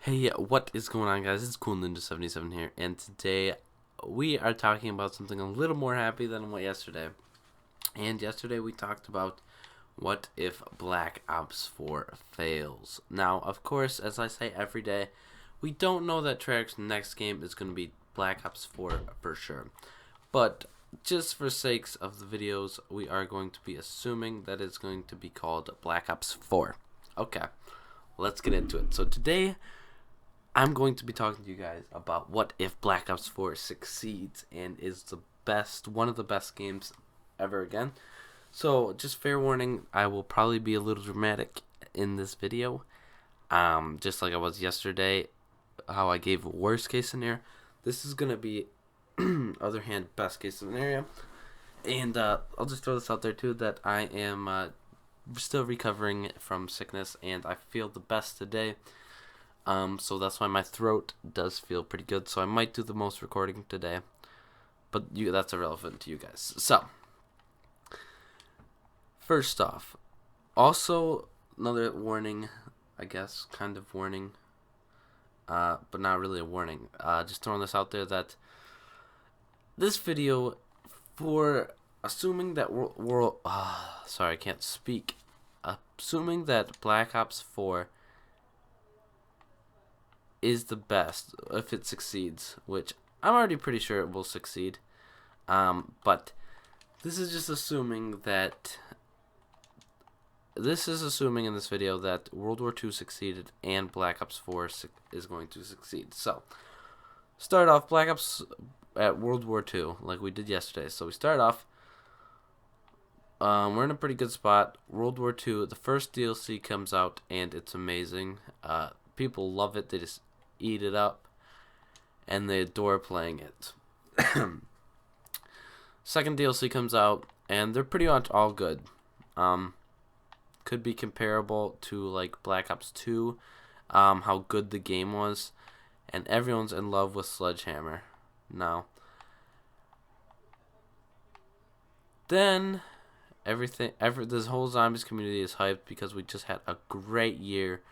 Hey, what is going on, guys? It's Cool Ninja 77 here, and today we are talking about something a little more happy than what yesterday. And yesterday we talked about what if Black Ops 4 fails. Now, of course, as I say every day, we don't know that Treyarch's next game is going to be Black Ops 4 for sure. But just for sakes of the videos, we are going to be assuming that it's going to be called Black Ops 4. Okay, let's get into it. So today I'm going to be talking to you guys about what if Black Ops 4 succeeds and is one of the best games ever again. So, just fair warning, I will probably be a little dramatic in this video. Just like I was yesterday, how I gave worst case scenario. This is going to be, other hand, best case scenario. And I'll just throw this out there too, that I am still recovering from sickness and I feel the best today. So that's why my throat does feel pretty good. So I might do the most recording today, but that's irrelevant to you guys. So, first off, also another warning, I guess, kind of warning, but not really a warning. Just throwing this out there that this video, for assuming that sorry, I can't speak. Assuming that Black Ops 4 is the best if it succeeds, which I'm already pretty sure it will succeed. But this is just assuming that in this video that World War II succeeded and Black Ops 4 is going to succeed. So, start off Black Ops at World War II like we did yesterday. So we start off. We're in a pretty good spot. World War II, the first DLC comes out and it's amazing. People love it. They just eat it up, and they adore playing it. Second DLC comes out, and they're pretty much all good. Could be comparable to like Black Ops 2, how good the game was, and everyone's in love with Sledgehammer now. Then this whole zombies community is hyped because we just had a great year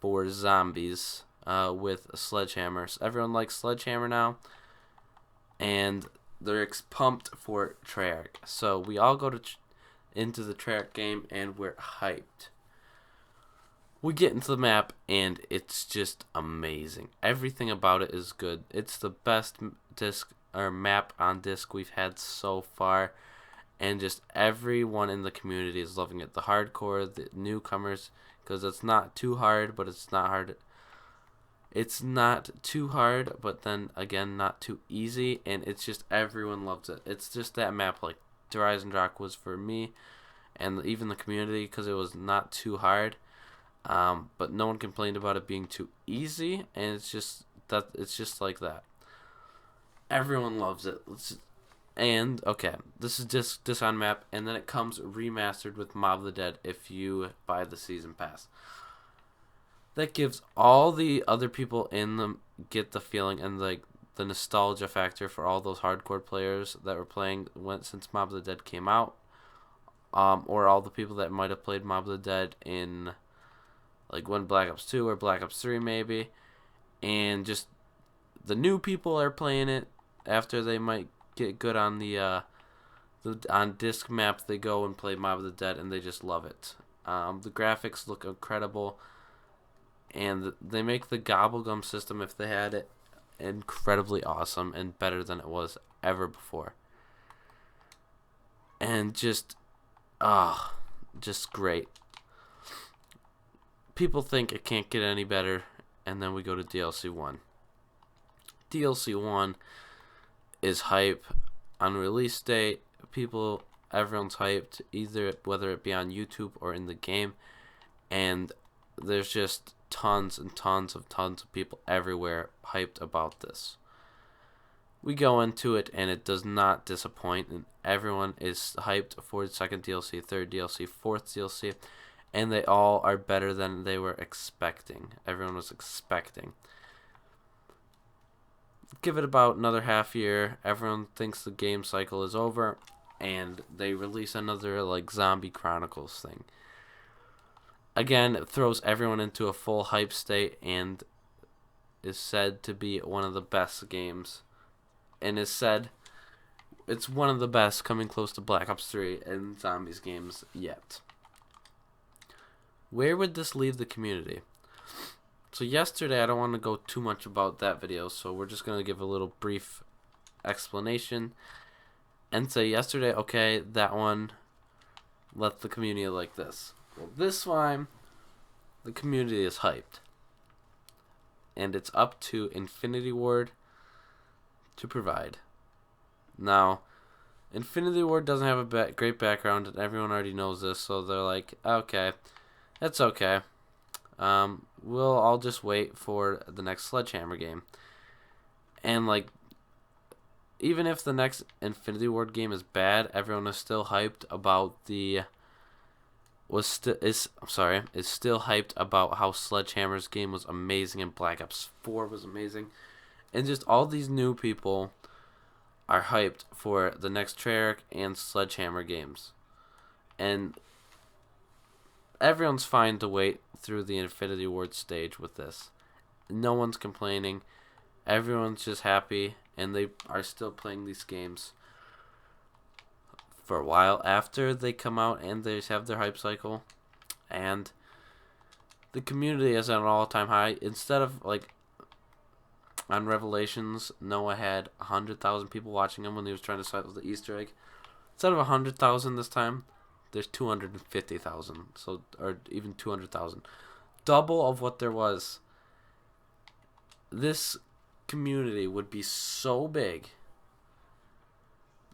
for zombies with Sledgehammers. Everyone likes Sledgehammer now, and they're pumped for Treyarch. So we all go into the Treyarch game, and we're hyped. We get into the map, and it's just amazing. Everything about it is good. It's the best map on disc we've had so far, and just everyone in the community is loving it. The hardcore, the newcomers, because it's not too hard, but it's not hard. It's not too hard, but then again, not too easy, and it's just everyone loves it. It's just that map, like Rise and Rock was for me, and even the community, because it was not too hard. But no one complained about it being too easy, and it's just like that. Everyone loves it. And okay, this is just this on map, and then it comes remastered with Mob of the Dead if you buy the season pass. That gives all the other people in them get the feeling and like the nostalgia factor for all those hardcore players that were playing since Mob of the Dead came out, or all the people that might have played Mob of the Dead in like when Black Ops 2 or Black Ops 3 maybe, and just the new people are playing it after they might get good on on disc map. They go and play Mob of the Dead and they just love it. The graphics look incredible, and they make the gobblegum system, if they had it, incredibly awesome and better than it was ever before. And just great. People think it can't get any better, and then we go to DLC 1. DLC 1 is hype on release date. Everyone's hyped, whether it be on YouTube or in the game, and there's just tons and tons of people everywhere hyped about this. We go into it, and it does not disappoint, and everyone is hyped for the second DLC, third DLC, fourth DLC, and they all are better than they were expecting. Everyone was expecting. Give it about another half year, everyone thinks the game cycle is over, and they release another like Zombie Chronicles thing. Again, it throws everyone into a full hype state, and is said to be one of the best games, and is said it's one of the best, coming close to Black Ops 3 and Zombies games yet. Where would this leave the community? So yesterday, I don't want to go too much about that video, so we're just going to give a little brief explanation and say yesterday, okay, that one left the community like this. Well, this time, the community is hyped. And it's up to Infinity Ward to provide. Now, Infinity Ward doesn't have a great background, and everyone already knows this, so they're like, okay, that's okay. We'll all just wait for the next Sledgehammer game. And, like, even if the next Infinity Ward game is bad, everyone is still hyped about is still hyped about how Sledgehammer's game was amazing and Black Ops 4 was amazing. And just all these new people are hyped for the next Treyarch and Sledgehammer games. And everyone's fine to wait through the Infinity Ward stage with this. No one's complaining. Everyone's just happy, and they are still playing these games for a while after they come out and they have their hype cycle. And the community is at an all-time high. Instead of, like, on Revelations, Noah had 100,000 people watching him when he was trying to set up the Easter egg. Instead of 100,000 this time, there's 250,000, so, or even 200,000. Double of what there was. This community would be so big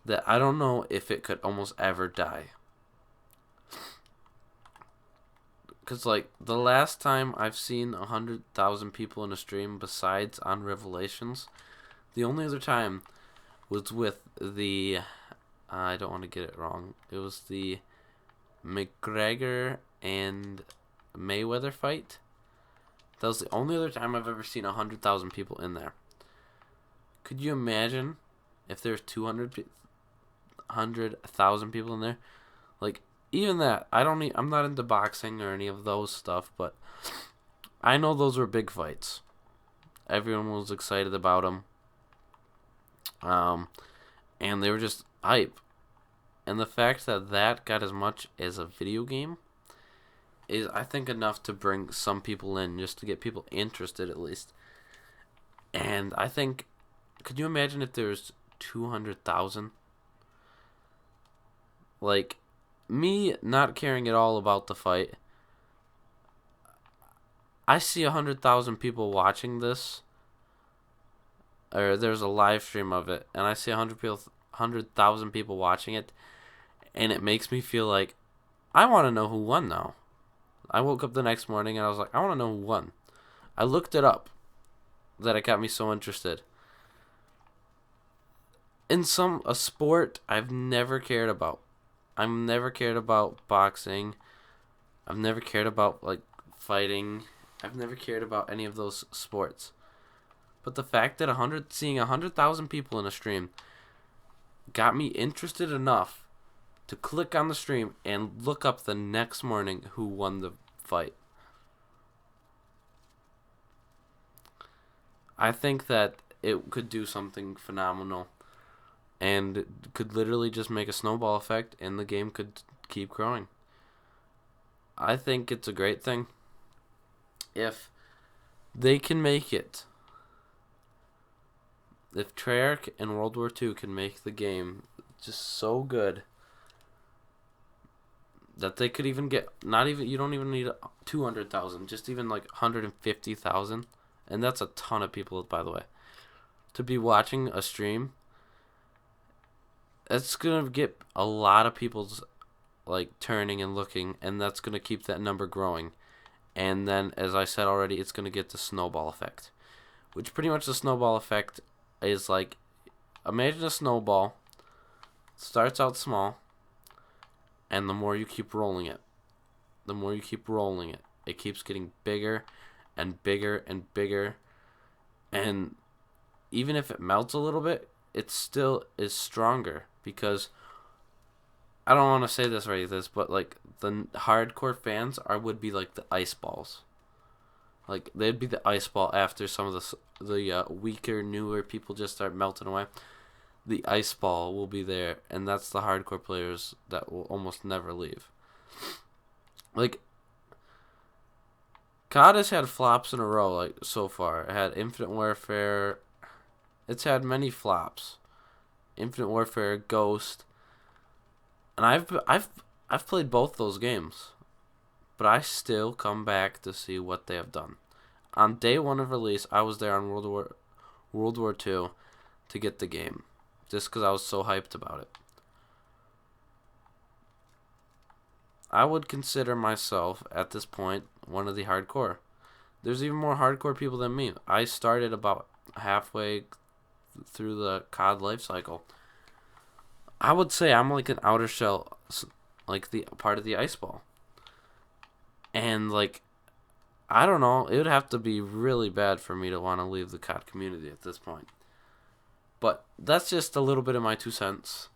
that I don't know if it could almost ever die. Because, like, the last time I've seen 100,000 people in a stream besides on Revelations, the only other time was with the, I don't want to get it wrong, it was the McGregor and Mayweather fight. That was the only other time I've ever seen 100,000 people in there. Could you imagine if there's 100,000 people in there? Like, even that, I'm not into boxing or any of those stuff, but I know those were big fights. Everyone was excited about them. And they were just hype. And the fact that that got as much as a video game is, I think, enough to bring some people in, just to get people interested at least. And I think, could you imagine if there's 200,000? Like, me not caring at all about the fight, I see 100,000 people watching this, or there's a live stream of it, and I see 100,000 people watching it, and it makes me feel like I want to know who won now. I woke up the next morning and I was like, I want to know who won. I looked it up. That it got me so interested. In a sport I've never cared about. I've never cared about boxing. I've never cared about, like, fighting. I've never cared about any of those sports. But the fact that seeing 100,000 people in a stream got me interested enough to click on the stream and look up the next morning who won the fight. I think that it could do something phenomenal. And could literally just make a snowball effect, and the game could keep growing. I think it's a great thing. If they can make it, if Treyarch and World War II can make the game just so good that they could even get, you don't even need 200,000, just even like 150,000, and that's a ton of people, by the way, to be watching a stream. It's going to get a lot of people's, like, turning and looking, and that's going to keep that number growing. And then, as I said already, it's going to get the snowball effect. Which pretty much the snowball effect is like, imagine a snowball, starts out small, and the more you keep rolling it, it keeps getting bigger and bigger and bigger. And even if it melts a little bit, it still is stronger, because I don't want to say this, but, like, the hardcore fans would be like the ice balls. Like, they'd be the ice ball after some of the weaker, newer people just start melting away. The ice ball will be there, and that's the hardcore players that will almost never leave. Like, COD has had flops in a row, like, so far. It had Infinite Warfare. It's had many flops. Infinite Warfare, Ghost. And I've played both those games. But I still come back to see what they have done. On day one of release, I was there on World War II to get the game, just because I was so hyped about it. I would consider myself, at this point, one of the hardcore. There's even more hardcore people than me. I started about halfway through the COD life cycle. I would say I'm like an outer shell, like the part of the ice ball. And, like, I don't know. It would have to be really bad for me to want to leave the COD community at this point. But that's just a little bit of my 2 cents.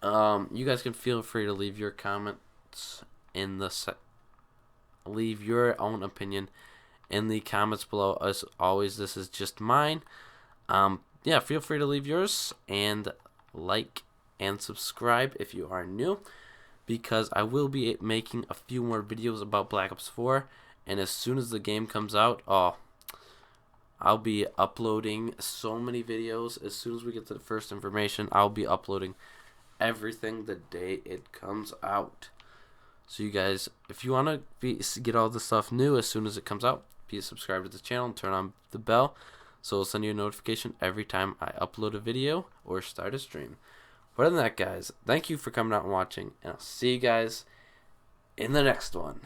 You guys can feel free to leave your comments in the leave your own opinion in the comments below. As always, this is just mine. Yeah, feel free to leave yours and like and subscribe if you are new, because I will be making a few more videos about Black Ops 4, and as soon as the game comes out, I'll be uploading so many videos. As soon as we get to the first information, I'll be uploading everything the day it comes out. So you guys, if you want to get all the stuff new as soon as it comes out, please subscribe to the channel and turn on the bell, so it'll send you a notification every time I upload a video or start a stream. But other than that, guys, thank you for coming out and watching, and I'll see you guys in the next one.